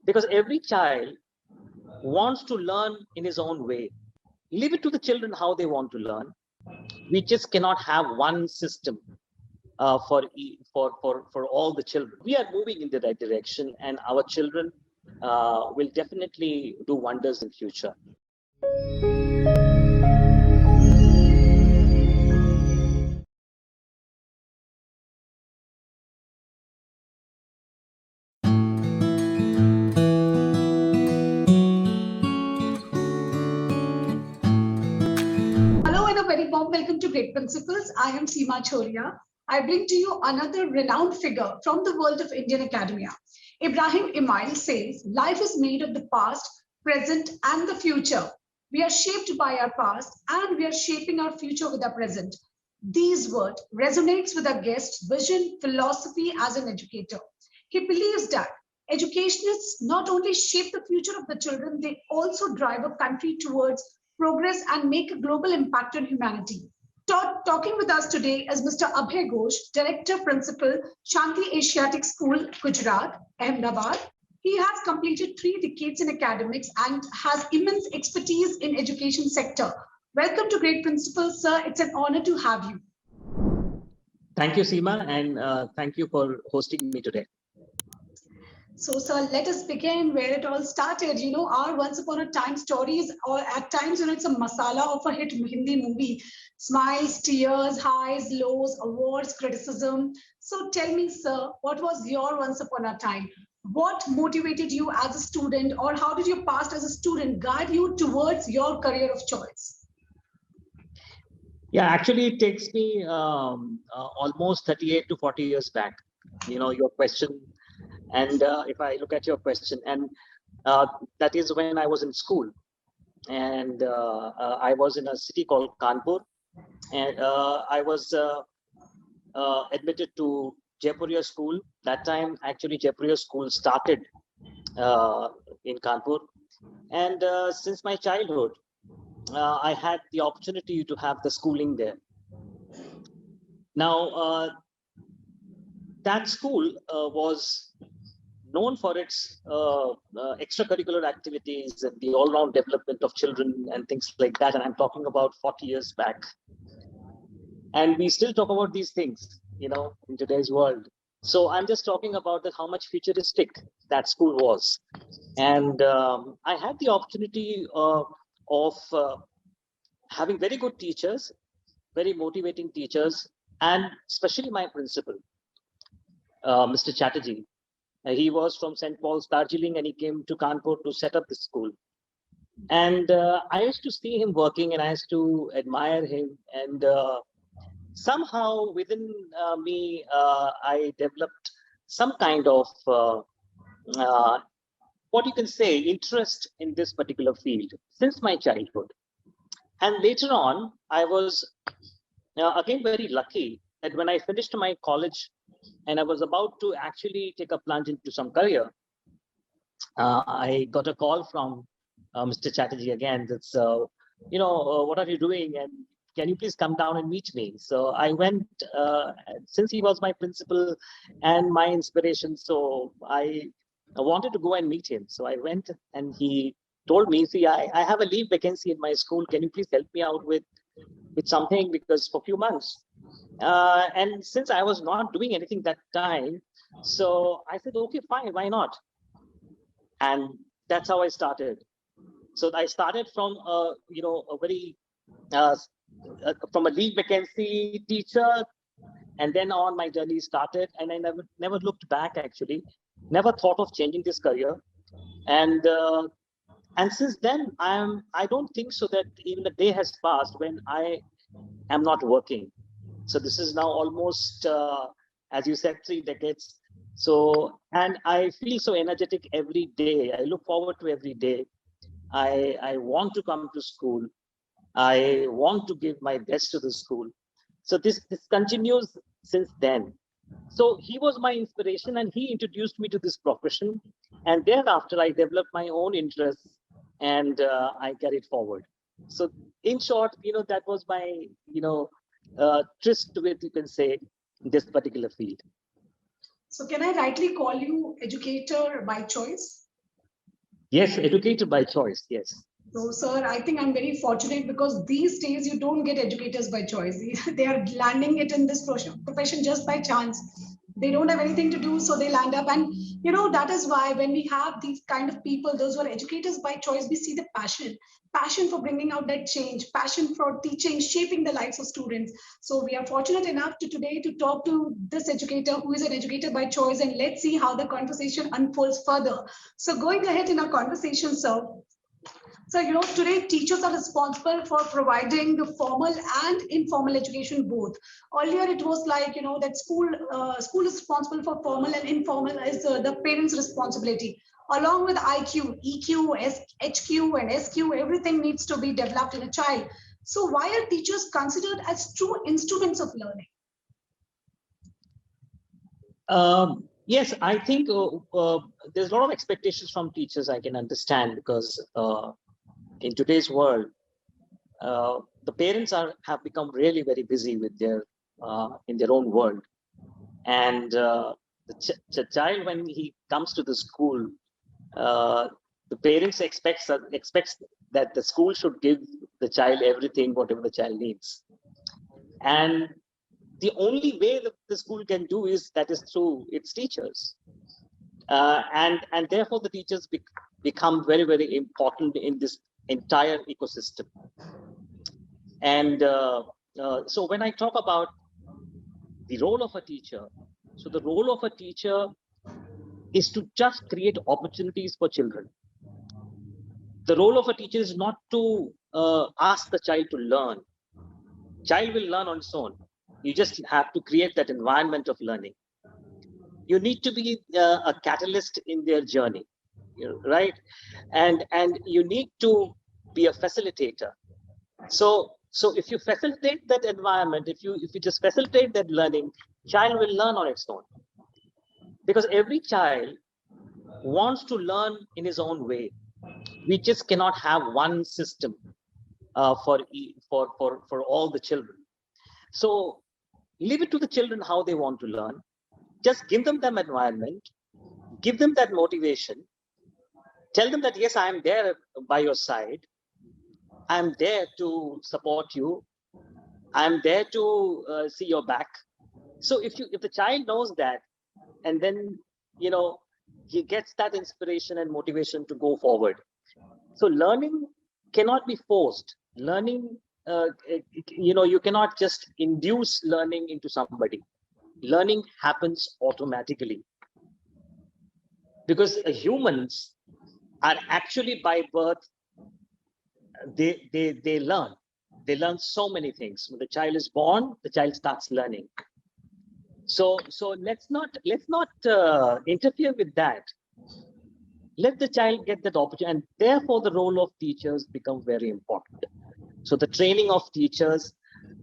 because every child wants to learn in his own way. Leave it to the children how they want to learn. We just cannot have one system for all the children. We are moving in the right direction, and our children will definitely do wonders in future. Hello and a very warm welcome to Great Principles. I am Seema Chhoriya. I bring to you another renowned figure from the world of Indian academia. Ibrahim Email says, life is made of the past, present and the future. We are shaped by our past and we are shaping our future with our present. These words resonates with our guest's vision, philosophy as an educator. He believes that educationists not only shape the future of the children, they also drive a country towards progress and make a global impact on humanity. Talking with us today is Mr. Abhay Ghosh, Director Principal, Shanti Asiatic School, Gujrat, Ahmedabad. He has completed 3 decades in academics and has immense expertise in education sector. Welcome to Great Principles, sir. It's an honor to have you. Thank you, Seema, and thank you for hosting me today. So, sir, let us begin where it all started. You know, our Once Upon a Time stories, or at times, you know, it's a masala of a hit Hindi movie. Smiles, tears, highs, lows, awards, criticism. So tell me, sir, what was your Once Upon a Time? What motivated you as a student, or how did your past as a student guide you towards your career of choice? Yeah, actually, it takes me almost 38 to 40 years back. You know, your question. And if I look at your question, and that is when I was in school, and I was in a city called Kanpur, and I was admitted to Jaipuriya school. That time, actually, Jaipuriya school started in Kanpur, and since my childhood, I had the opportunity to have the schooling there. Now, that school was known for its extracurricular activities and the all-round development of children and things like that. And I'm talking about 40 years back. And we still talk about these things, you know, in today's world. So I'm just talking about how much futuristic that school was. And I had the opportunity of having very good teachers, very motivating teachers, and especially my principal, Mr. Chatterjee. He was from St. Paul's, Darjeeling, and he came to Kanpur to set up the school. And I used to see him working, and I used to admire him. And somehow within me, I developed some kind of, what you can say, interest in this particular field since my childhood. And later on, I was again very lucky that when I finished my college, and I was about to actually take a plunge into some career, I got a call from Mr. Chatterjee again. That's, you know, what are you doing? And can you please come down and meet me? So I went, since he was my principal and my inspiration, so I wanted to go and meet him. So I went, and he told me, see, I have a leave vacancy in my school. Can you please help me out with something? Because for a few months. And since I was not doing anything that time, so I said, okay, fine, why not? And that's how I started. So I started from you know, a very from a leave vacancy teacher, and then on my journey started, and I never looked back. Actually, never thought of changing this career, and since then I don't think so that even a day has passed when I am not working. So this is now almost, as you said, 3 decades. So, and I feel so energetic every day. I look forward to every day. I want to come to school. I want to give my best to the school. So this continues since then. So he was my inspiration, and he introduced me to this profession. And thereafter, I developed my own interests, and I carried forward. So in short, you know, that was my, you know, tryst with, you can say, this particular field. So can I rightly call you educator by choice? Yes, educated by choice. Yes. So, sir, I think I'm very fortunate because these days you don't get educators by choice. They are landing it in this profession just by chance. They don't have anything to do, so they land up. And, that is why when we have these kind of people, those who are educators by choice, we see the passion for bringing out that change, passion for teaching, shaping the lives of students. So we are fortunate enough today to talk to this educator who is an educator by choice, and let's see how the conversation unfolds further. So going ahead in our conversation, sir, so, today teachers are responsible for providing the formal and informal education both. Earlier, it was like, that school is responsible for formal, and informal is the parents' responsibility. Along with IQ, EQ, HQ, and SQ, everything needs to be developed in a child. So why are teachers considered as true instruments of learning? Yes, I think there's a lot of expectations from teachers. I can understand because in today's world, the parents have become really very busy with their in their own world, and the child, when he comes to the school, the parents expects that the school should give the child everything, whatever the child needs, and the only way that the school can do is through its teachers, and therefore the teachers become very, very important in this entire ecosystem. And so when I talk about the role of a teacher, so the role of a teacher is to just create opportunities for children. The role of a teacher is not to ask the child to learn. Child will learn on its own. You just have to create that environment of learning. You need to be a catalyst in their journey, right? And you need to be a facilitator. So if you facilitate that environment, if you just facilitate that learning, child will learn on its own. Because every child wants to learn in his own way. We just cannot have one system for all the children. So leave it to the children how they want to learn. Just give them that environment, give them that motivation, tell them that, yes, I am there by your side. I'm there to support you. I'm there to see your back. So if the child knows that, and then, he gets that inspiration and motivation to go forward. So learning cannot be forced. Learning, you cannot just induce learning into somebody. Learning happens automatically. Because humans are actually by birth, they learn. They learn so many things. When the child is born, the child starts learning. So let's not interfere with that. Let the child get that opportunity, and therefore the role of teachers becomes very important. So the training of teachers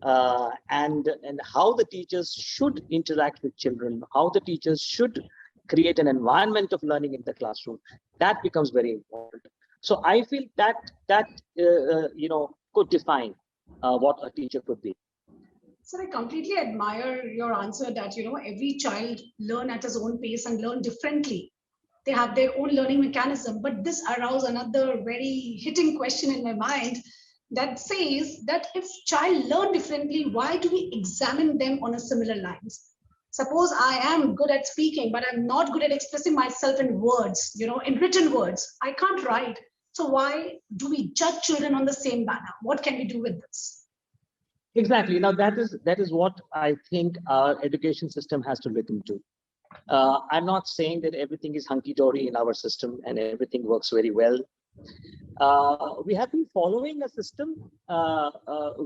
and how the teachers should interact with children, how the teachers should create an environment of learning in the classroom, that becomes very important. So I feel that could define what a teacher could be. So I completely admire your answer that, every child learn at his own pace and learn differently. They have their own learning mechanism. But this arouses another very hitting question in my mind that says that if child learn differently, why do we examine them on a similar lines? Suppose I am good at speaking, but I'm not good at expressing myself in words, in written words. I can't write. So why do we judge children on the same manner? What can we do with this? Exactly. Now that is what I think our education system has to look into. I'm not saying that everything is hunky-dory in our system and everything works very well. We have been following a system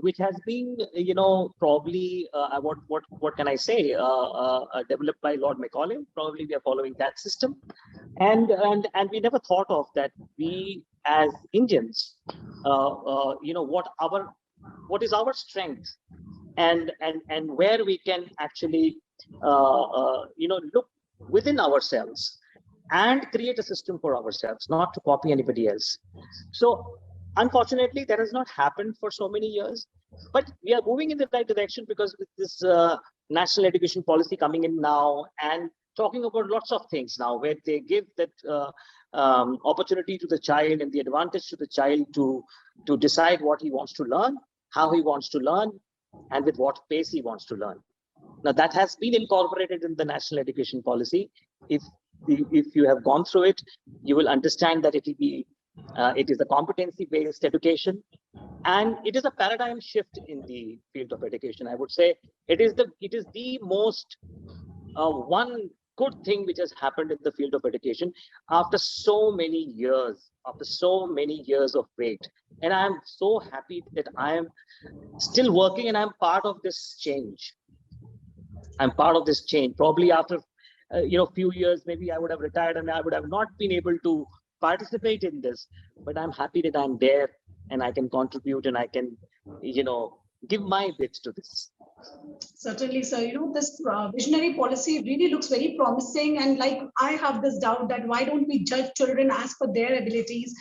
which has been, probably what can I say, developed by Lord Macaulay. Probably we are following that system, and we never thought of that. We as Indians, what is our strength, and where we can actually look within ourselves and create a system for ourselves, not to copy anybody else. So unfortunately that has not happened for so many years, but we are moving in the right direction because with this national education policy coming in now and talking about lots of things now, where they give that opportunity to the child and the advantage to the child to decide what he wants to learn, how he wants to learn, and with what pace he wants to learn. Now, that has been incorporated in the national education policy. If you have gone through it, you will understand that it is a competency-based education, and it is a paradigm shift in the field of education. I would say it is the most one good thing which has happened in the field of education after so many years of wait. And I am so happy that I am still working and I'm part of this change. I'm part of this change. Probably after few years, maybe I would have retired and I would have not been able to participate in this. But I'm happy that I'm there and I can contribute and I can, give my bit to this. Certainly, sir. This visionary policy really looks very promising. And like, I have this doubt that why don't we judge children as per their abilities?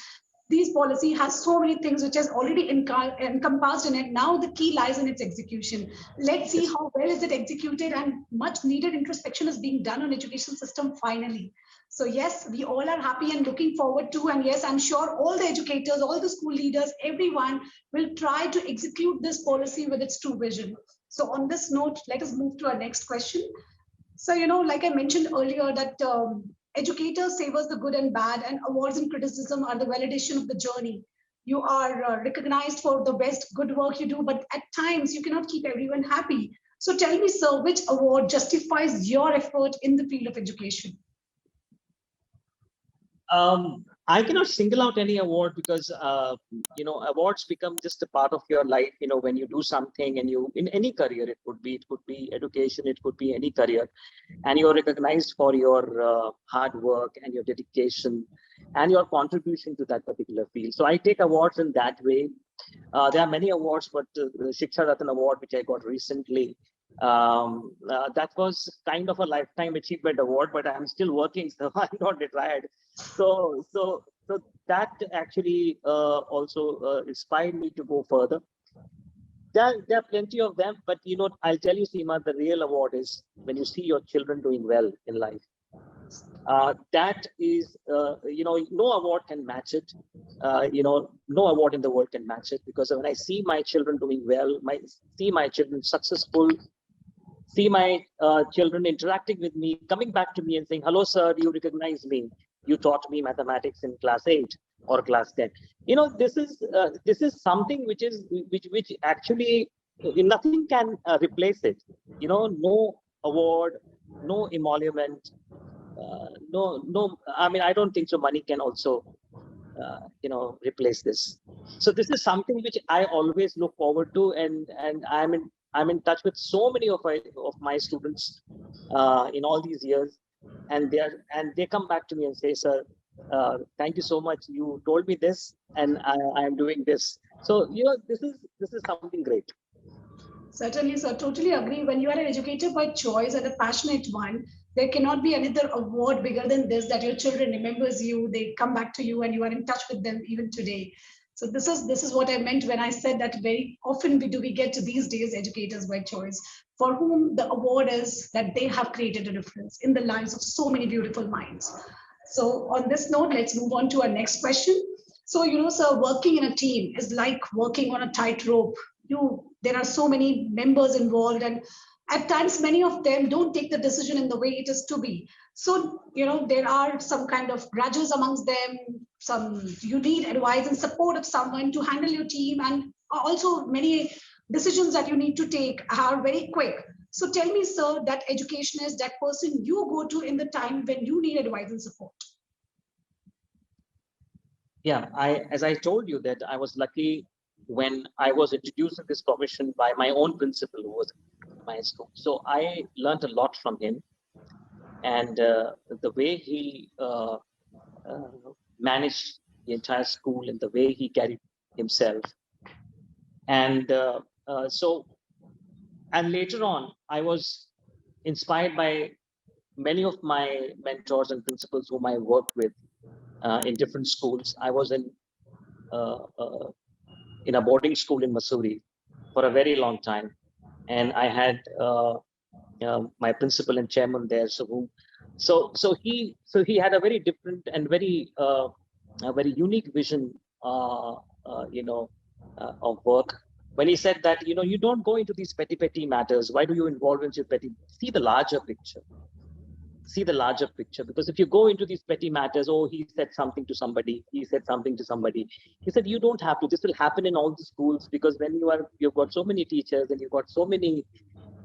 This policy has so many things which has already encompassed in it. Now the key lies in its execution. Let's see how well is it executed, and much needed introspection is being done on education system finally. So yes, we all are happy and looking forward to, and yes, I'm sure all the educators, all the school leaders, everyone will try to execute this policy with its true vision. So on this note, let us move to our next question. So, like I mentioned earlier, that educators savors the good and bad, and awards and criticism are the validation of the journey. You are recognized for the best good work you do, but at times you cannot keep everyone happy. So tell me, sir, which award justifies your effort in the field of education? I cannot single out any award because, awards become just a part of your life. When you do something and in any career, it could be education, it could be any career, and you're recognized for your hard work and your dedication and your contribution to that particular field. So I take awards in that way. There are many awards, but the Shiksha Ratan Award, which I got recently, that was kind of a lifetime achievement award, but I'm still working, so I'm not retired. So that actually also inspired me to go further. There are plenty of them, but I'll tell you, Seema, the real award is when you see your children doing well in life. That is, no award can match it. No award in the world can match it, because when I see my children doing well, see my children successful, see my children interacting with me, coming back to me and saying, "Hello, sir, do you recognize me? You taught me mathematics in class 8 or class 10." This is something which actually nothing can replace it. No award, no emolument, no. I mean, I don't think so. Money can also, replace this. So this is something which I always look forward to, and I'm in touch with so many of my students in all these years, and they come back to me and say, "Sir, thank you so much. You told me this, and I am doing this." So this is something great. Certainly, sir. Totally agree. When you are an educator by choice and a passionate one, there cannot be another award bigger than this, that your children remembers you, they come back to you, and you are in touch with them even today. So this is what I meant when I said that very often we get to these days educators by choice, for whom the award is that they have created a difference in the lives of so many beautiful minds. So on this note, let's move on to our next question. So, sir, working in a team is like working on a tightrope. There are so many members involved, and at times many of them don't take the decision in the way it is to be. So, there are some kind of grudges amongst them. You need advice and support of someone to handle your team, and also many decisions that you need to take are very quick. So tell me, sir, that education is that person you go to in the time when you need advice and support. Yeah, as I told you, that I was lucky when I was introduced to this profession by my own principal, who was in my school. So I learned a lot from him, and the way he managed the entire school and the way he carried himself. And and later on, I was inspired by many of my mentors and principals whom I worked with in different schools. I was in a boarding school in Missouri for a very long time, and I had my principal and chairman there, so So he had a very different and very a very unique vision, of work. When he said that, you don't go into these petty matters. Why do you involve into petty? See the larger picture. See the larger picture. Because if you go into these petty matters, oh, he said something to somebody, he said something to somebody. He said, you don't have to. This will happen in all the schools, because when you've got so many teachers and you've got so many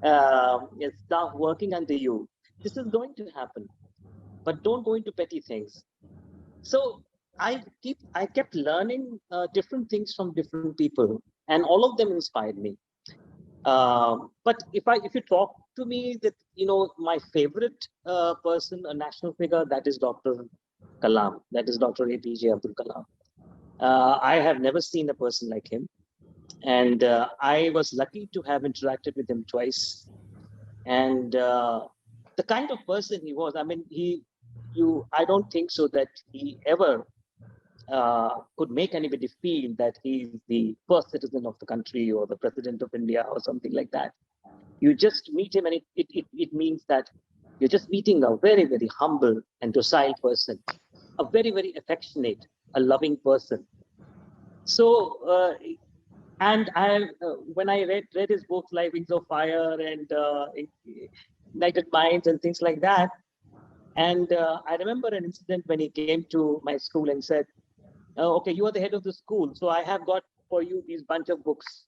staff working under you, this is going to happen. But don't go into petty things. So I kept learning different things from different people, and all of them inspired me. But if you talk to me that my favorite person, a national figure, that is Dr. Kalam, that is Dr. APJ Abdul Kalam. I have never seen a person like him, and I was lucky to have interacted with him twice. And the kind of person he was, I mean, I don't think so that he ever could make anybody feel that he's the first citizen of the country or the president of India or something like that. You just meet him, and it means that you're just meeting a very, very humble and docile person, a very, very affectionate, a loving person. So, and when I read his books like Wings of Fire and United Minds and things like that, and I remember an incident when he came to my school and said, okay, you are the head of the school, so I have got for you these bunch of books.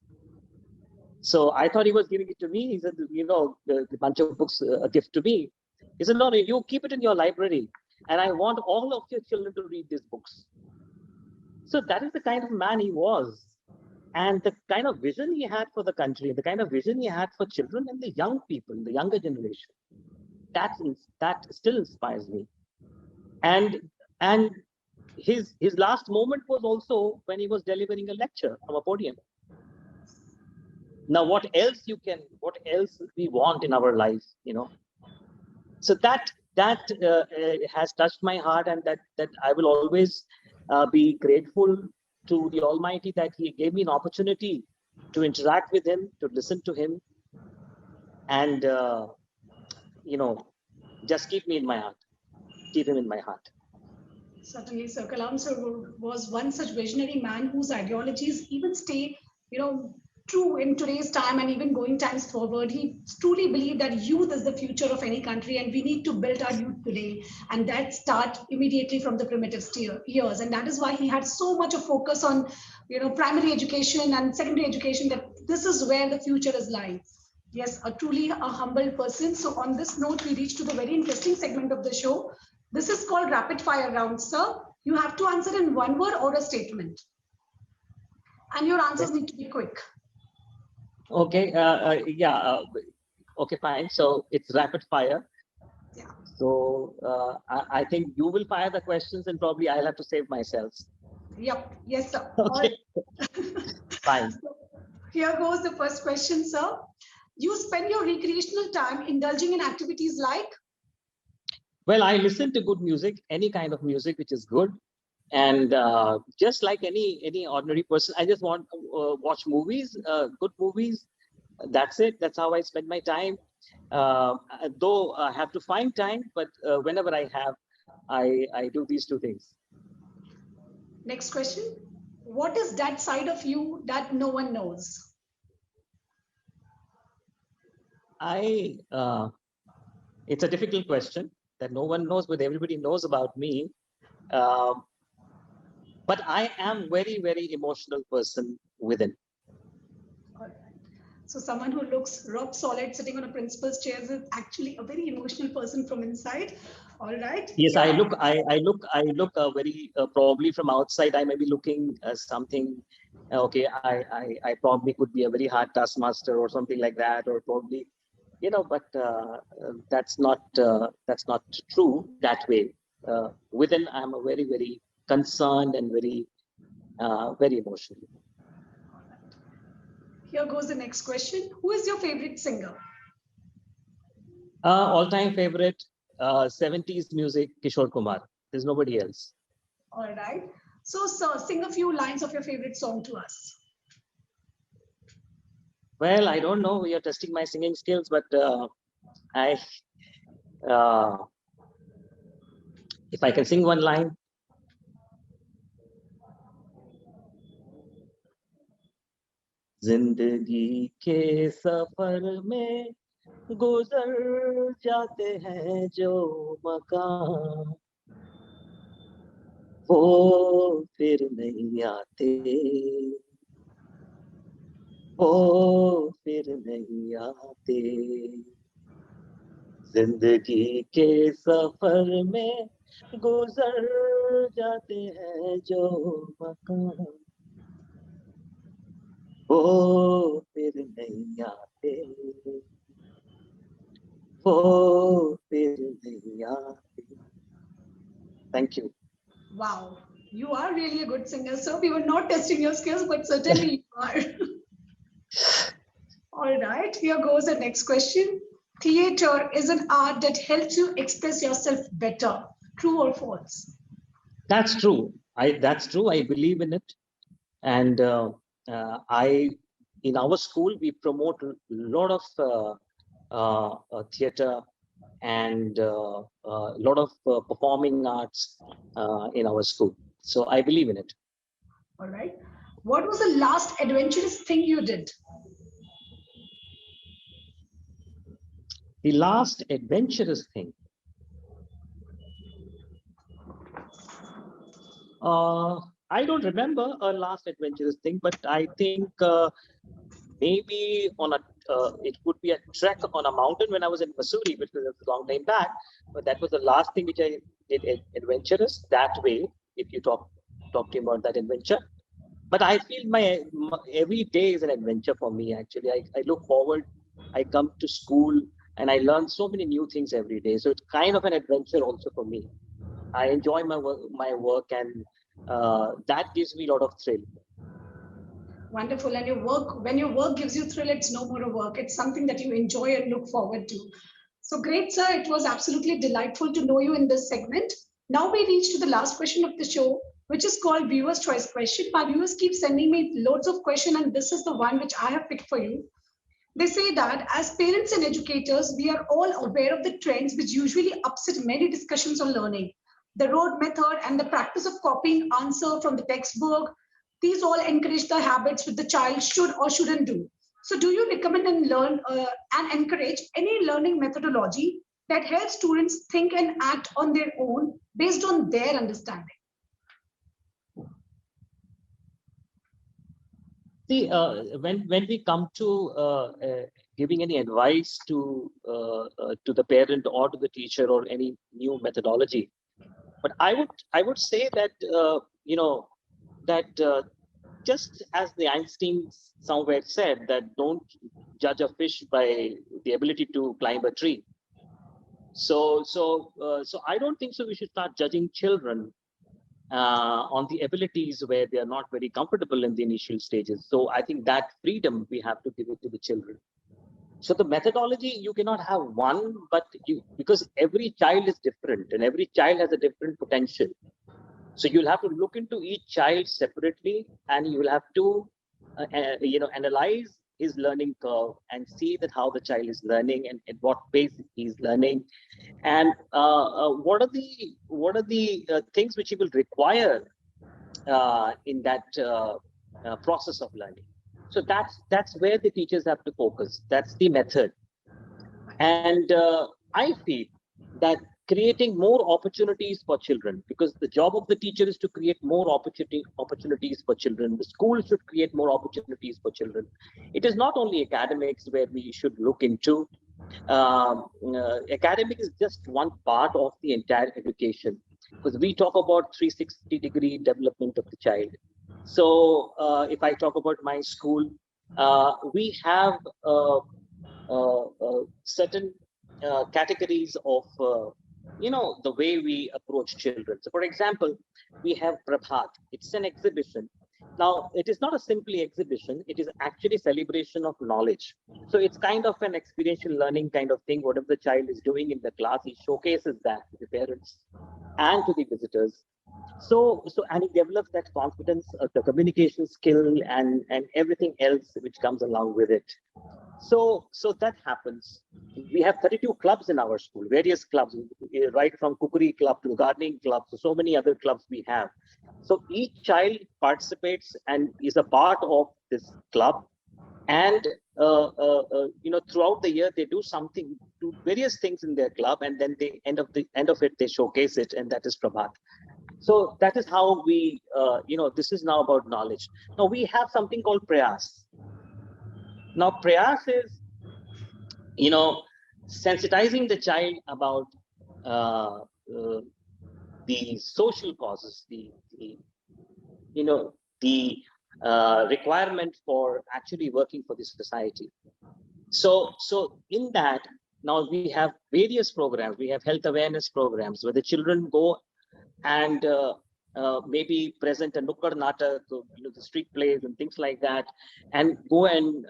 So I thought he was giving it to me. He said, the bunch of books, a gift to me. He said, no, you keep it in your library, and I want all of your children to read these books. So that is the kind of man he was. And the kind of vision he had for the country, the kind of vision he had for children and the young people, the younger generation, that still inspires me. And his last moment was also when he was delivering a lecture from a podium. Now, what else we want in our life, So that has touched my heart, and that I will always be grateful to the Almighty that He gave me an opportunity to interact with Him, to listen to Him, and just keep me in my heart, keep Him in my heart. Certainly, Sir. Kalam sir was one such visionary man whose ideologies even stay, true in today's time and even going times forward. He truly believed that youth is the future of any country, and we need to build our youth today. And that start immediately from the primitive years. And that is why he had so much of focus on, primary education and secondary education, that this is where the future is lying. Yes, truly a humble person. So on this note, we reach to the very interesting segment of the show. This is called rapid fire round, sir. You have to answer in one word or a statement. And your answers need to be quick. Okay, okay, fine. So it's rapid fire. Yeah. So I think you will fire the questions, and probably I'll have to save myself. Yep. Yes, sir. Okay. Fine. So here goes the first question, sir. You spend your recreational time indulging in activities like? Well, I listen to good music, any kind of music which is good, and just like any ordinary person, I just want to watch movies, good movies. That's it. That's how I spend my time. Though I have to find time, but whenever I have, I do these two things. Next question. What is that side of you that no one knows? It's a difficult question that no one knows, but everybody knows about me. But I am very, very emotional person within. All right. So someone who looks rock solid sitting on a principal's chair is actually a very emotional person from inside. All right. Yes, yeah. I look very probably from outside. I may be looking something. Okay, I probably could be a very hard taskmaster or something like that, or probably, but that's not true that way. Within, I'm a very, very concerned and very very emotional. Here goes the next question. Who is your favorite singer? All-time favorite, 70s music, Kishore Kumar. There's nobody else. All right. So, sir, sing a few lines of your favorite song to us. Well, I don't know. You're testing my singing skills, but If I can sing one line. जिंदगी के सफर में गुजर जाते हैं जो मकाम, वो फिर नहीं आते, वो फिर नहीं आते। जिंदगी के सफर में गुजर जाते हैं जो मकाम, वो फिर नहीं आते, वो फिर नहीं आते। Thank you. Wow, you are really a good singer, sir. We were not testing your skills, but certainly you are. All right, here goes the next question. Theater is an art that helps you express yourself better. True or false? That's true. That's true. I believe in it, and in our school we promote a lot of theater and a lot of performing arts in our school. So I believe in it. All right. What was the last adventurous thing you did? The last adventurous thing. I don't remember a last adventurous thing, but I think maybe on a it would be a trek on a mountain when I was in Missouri, which was a long time back. But that was the last thing which I did adventurous that way. If you talking about that adventure, but I feel my every day is an adventure for me. Actually, I look forward. I come to school and I learn so many new things every day. So it's kind of an adventure also for me. I enjoy my work, and that gives me a lot of thrill. Wonderful. And when your work gives you thrill, it's no more a work. It's something that you enjoy and look forward to. So great, sir. It was absolutely delightful to know you in this segment. Now we reach to the last question of the show, which is called Viewer's Choice Question. My viewers keep sending me loads of questions, and this is the one which I have picked for you. They say that as parents and educators, we are all aware of the trends which usually upset many discussions on learning. The rote method and the practice of copying answer from the textbook, these all encourage the habits which the child should or shouldn't do. So do you recommend and learn and encourage any learning methodology that helps students think and act on their own based on their understanding? See, when we come to giving any advice to the parent or to the teacher or any new methodology, but I would say that just as the Einstein somewhere said that don't judge a fish by the ability to climb a tree. So I don't think so. We should start judging children on the abilities where they are not very comfortable in the initial stages. So I think that freedom we have to give it to the children. So the methodology, you cannot have one, but because every child is different and every child has a different potential. So you'll have to look into each child separately, and you will have to analyze his learning curve and see that how the child is learning and at what pace he's learning, and what are the things which he will require in that process of learning. So that's where the teachers have to focus. That's the method, and I feel that creating more opportunities for children, because the job of the teacher is to create more opportunities for children. The school should create more opportunities for children. It is not only academics where we should look into. Academic is just one part of the entire education, because we talk about 360-degree development of the child. So if I talk about my school, we have certain categories of the way we approach children. So for example, we have Prabhat. It's an exhibition. Now, it is not a simply exhibition, it is actually celebration of knowledge. So it's kind of an experiential learning kind of thing. Whatever the child is doing in the class, he showcases that to the parents and to the visitors. So and he develops that confidence, the communication skill, and everything else which comes along with it. So that happens. We have 32 clubs in our school, various clubs, right from cookery club to gardening club, so many other clubs we have. So each child participates and is a part of this club. And throughout the year they do something, do various things in their club, and then they end of it they showcase it, and that is Prabhat. So that is how we this is now about knowledge. Now we have something called Prayas. Now Prayas is sensitizing the child about uh, uh, the social causes, you know the requirement for actually working for the society. So in that, now we have various programs. We have health awareness programs where the children go and maybe present a nukkad natak, the street plays and things like that, and go and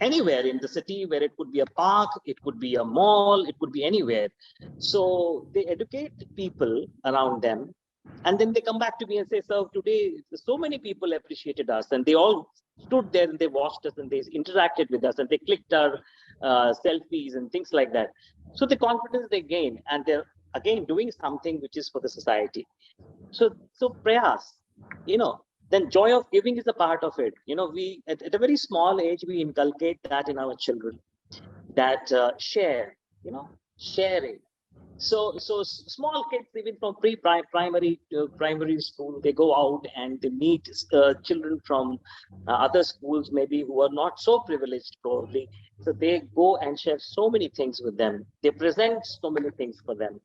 anywhere in the city, where it could be a park, it could be a mall, it could be anywhere. So they educate people around them, and then they come back to me and say, "Sir, today so many people appreciated us, and they all stood there and they watched us and they interacted with us and they clicked our selfies and things like that." So the confidence they gain, and they're again doing something which is for the society. So prayas, then joy of giving is a part of it. We at a very small age we inculcate that in our children, that sharing. So small kids, even from primary to primary school, they go out and they meet children from other schools, maybe who are not so privileged probably. So they go and share so many things with them. They present so many things for them.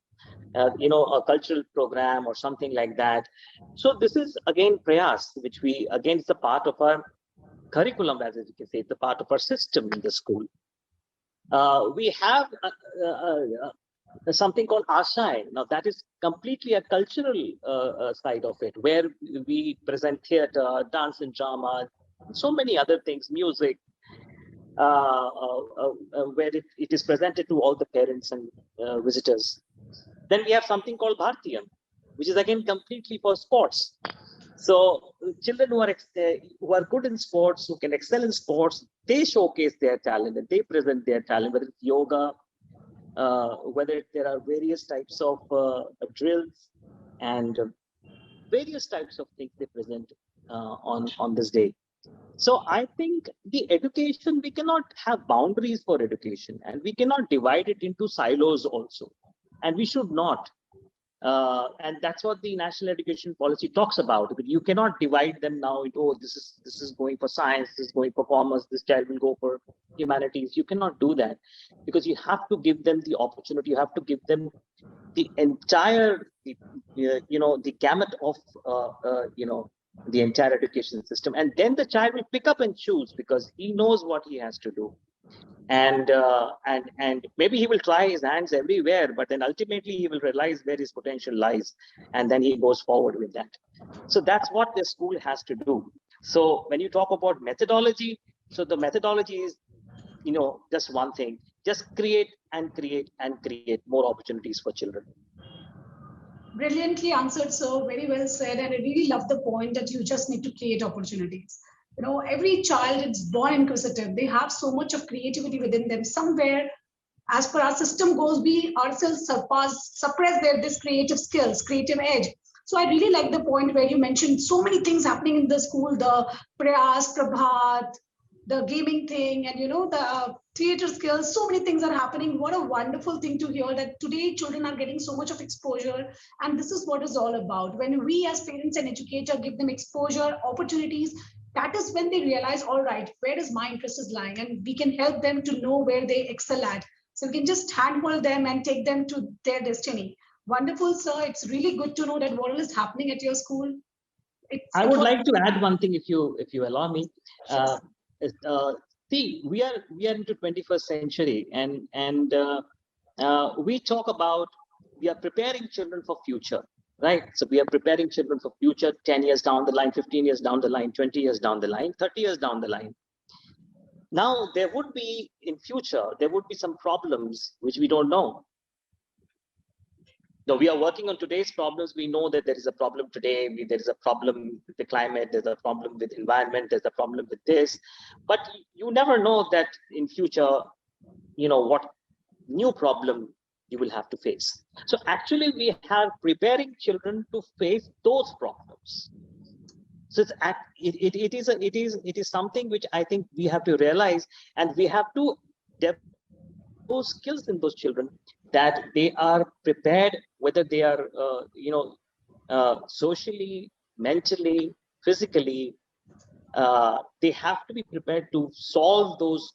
A cultural program or something like that. So this is again prayas, which we again is a part of our curriculum, as you can say, it's a part of our system in the school. We have something called Ashai. Now that is completely a cultural side of it, where we present theater, dance and drama, so many other things, music, where it is presented to all the parents and visitors. Then we have something called Bhartiyam, which is again completely for sports. So children who are good in sports, who can excel in sports, they showcase their talent and they present their talent, whether it's yoga, whether there are various types of drills and various types of things they present on this day. So I think the education, we cannot have boundaries for education, and we cannot divide it into silos also, and we should not. And that's what the national education policy talks about. But you cannot divide them now into, oh, this is going for science, this is going for commerce, this child will go for humanities. You cannot do that, because you have to give them the opportunity. You have to give them the entire, the gamut of, the entire education system, and then the child will pick up and choose, because he knows what he has to do. And maybe he will try his hands everywhere, but then ultimately he will realize where his potential lies, and then he goes forward with that. So that's what the school has to do. So when you talk about methodology, so the methodology is, just one thing: just create and create and create more opportunities for children. Brilliantly answered, sir. Very well said. And I really love the point that you just need to create opportunities. Every child is born inquisitive. They have so much of creativity within them. Somewhere, as per our system goes, we ourselves suppress this creative skills, creative edge. So I really like the point where you mentioned so many things happening in the school, the Prayas, Prabhat, the gaming thing, and the theater skills. So many things are happening. What a wonderful thing to hear, that today children are getting so much of exposure, and this is what it's all about. When we as parents and educators give them exposure, opportunities, that is when they realize, all right, where is my interest is lying, and we can help them to know where they excel at. So we can just handhold them and take them to their destiny. Wonderful, sir. It's really good to know that what is happening at your school. I would like to add one thing, if you allow me. Sure. See, we are into 21st century, and we talk about, we are preparing children for future, right? So we are preparing children for future, 10 years down the line, 15 years down the line, 20 years down the line, 30 years down the line. Now there would be, in future, there would be some problems which we don't know. No, we are working on today's problems. We know that there is a problem today. There is a problem with the climate. There's a problem with environment. There's a problem with this. But you never know that in future, what new problem you will have to face. So actually, we are preparing children to face those problems. So it is something which I think we have to realize, and we have to develop those skills in those children, that they are prepared, whether they are socially, mentally, physically, they have to be prepared to solve those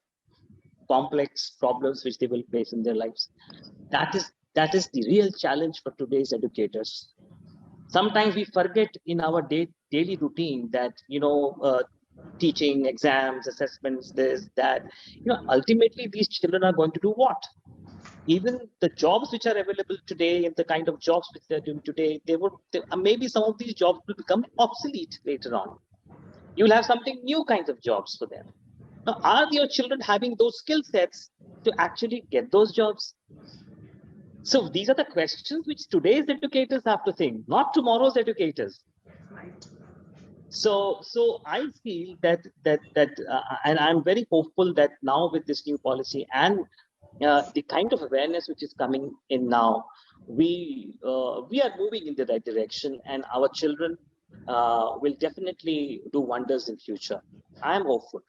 complex problems which they will face in their lives. That is the real challenge for today's educators. Sometimes we forget in our daily routine that teaching, exams, assessments, this, that, ultimately these children are going to do what? Even the jobs which are available today and the kind of jobs which they're doing today, maybe some of these jobs will become obsolete later on. You'll have something new kinds of jobs for them. Now, are your children having those skill sets to actually get those jobs? So these are the questions which today's educators have to think, not tomorrow's educators. Right. So I feel that and I'm very hopeful that now with this new policy and the kind of awareness which is coming in now, we are moving in the right direction, and our children will definitely do wonders in future. I am hopeful.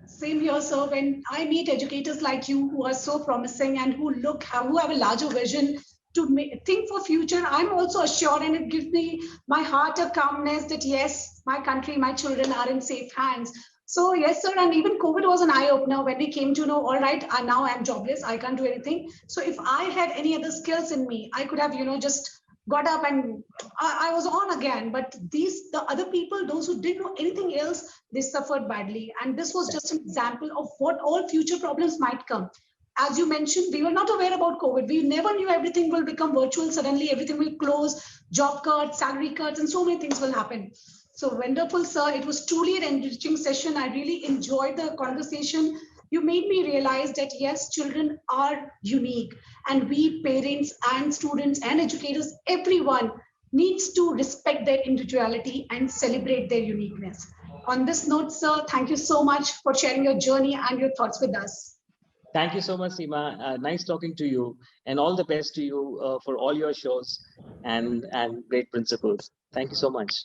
Same here, sir. When I meet educators like you who are so promising and who have a larger vision to think for future, I'm also assured, and it gives me my heart a calmness that yes, my country, my children are in safe hands. So yes, sir. And even COVID was an eye opener when we came to know, all right, now I'm jobless, I can't do anything. So if I had any other skills in me, I could have, just got up and I was on again. But the other people, those who didn't know anything else, they suffered badly. And this was just an example of what all future problems might come. As you mentioned, we were not aware about COVID. We never knew everything will become virtual. Suddenly, everything will close, job cuts, salary cuts, and so many things will happen. So wonderful, sir. It was truly an enriching session. I really enjoyed the conversation. You made me realize that yes, children are unique, and we parents and students and educators, everyone needs to respect their individuality and celebrate their uniqueness. On this note, sir, thank you so much for sharing your journey and your thoughts with us. Thank you so much, Seema. Nice talking to you, and all the best to you for all your shows and great principles. Thank you so much.